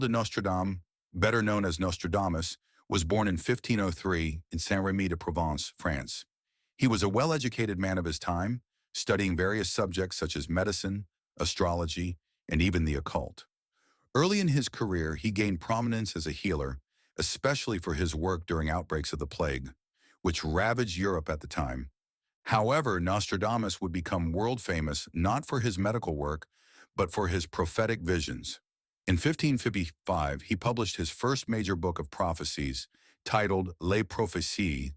de Nostradamus, better known as Nostradamus, was born in 1503 in Saint-Rémy de Provence, France. He was a well-educated man of his time, studying various subjects such as medicine, astrology, and even the occult. Early in his career, he gained prominence as a healer, especially for his work during outbreaks of the plague, which ravaged Europe at the time. However, Nostradamus would become world famous not for his medical work, but for his prophetic visions. In 1555, he published his first major book of prophecies, titled Les Prophéties,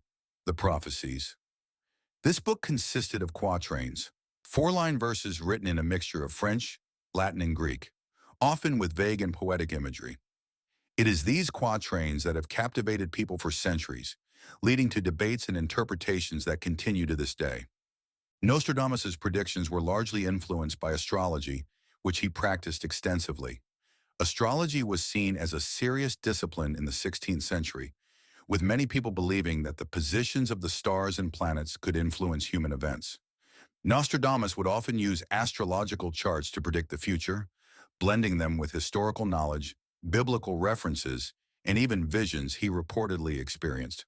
the Prophecies. This book consisted of quatrains, four-line verses written in a mixture of French, Latin, and Greek, often with vague and poetic imagery. It is these quatrains that have captivated people for centuries, leading to debates and interpretations that continue to this day. Nostradamus's predictions were largely influenced by astrology, which he practiced extensively. Astrology was seen as a serious discipline in the 16th century, with many people believing that the positions of the stars and planets could influence human events. Nostradamus would often use astrological charts to predict the future, blending them with historical knowledge, biblical references, and even visions he reportedly experienced.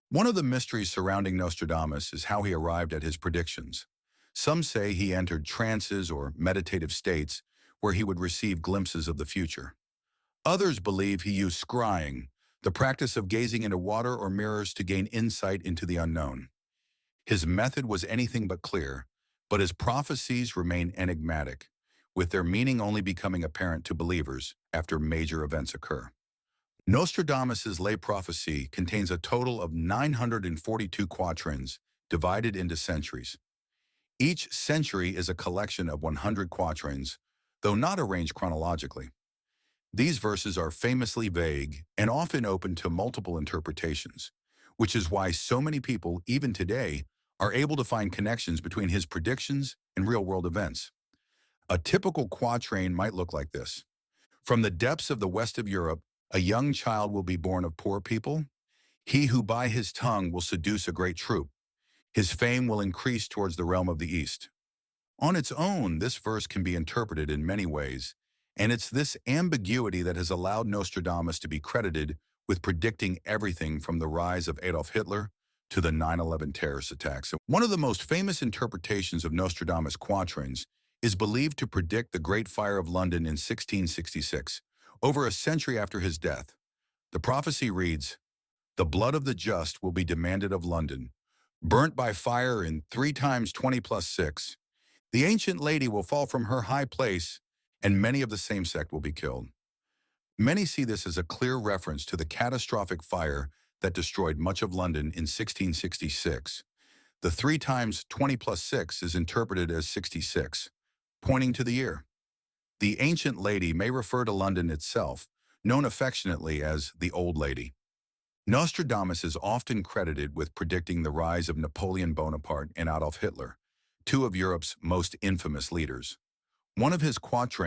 One of the mysteries surrounding Nostradamus is how he arrived at his predictions. Some say he entered trances or meditative states where he would receive glimpses of the future. Others believe he used scrying, the practice of gazing into water or mirrors to gain insight into the unknown. His method was anything but clear, but his prophecies remain enigmatic, with their meaning only becoming apparent to believers after major events occur. Nostradamus's lay prophecy contains a total of 942 quatrains, divided into centuries. Each century is a collection of 100 quatrains, though not arranged chronologically. These verses are famously vague and often open to multiple interpretations, which is why so many people, even today, are able to find connections between his predictions and real-world events. A typical quatrain might look like this. From the depths of the west of Europe, a young child will be born of poor people. He who by his tongue will seduce a great troop. His fame will increase towards the realm of the east. On its own, this verse can be interpreted in many ways, and it's this ambiguity that has allowed Nostradamus to be credited with predicting everything from the rise of Adolf Hitler to the 9/11 terrorist attacks. One of the most famous interpretations of Nostradamus' quatrains is believed to predict the Great Fire of London in 1666, over a century after his death. The prophecy reads, "The blood of the just will be demanded of London, burnt by fire in 3 times 20 plus 6. The ancient lady will fall from her high place, and many of the same sect will be killed." Many see this as a clear reference to the catastrophic fire that destroyed much of London in 1666. The 3 times 20 plus 6 is interpreted as 66, pointing to the year. The ancient lady may refer to London itself, known affectionately as the Old Lady. Nostradamus is often credited with predicting the rise of Napoleon Bonaparte and Adolf Hitler, two of Europe's most infamous leaders. One of his quatrains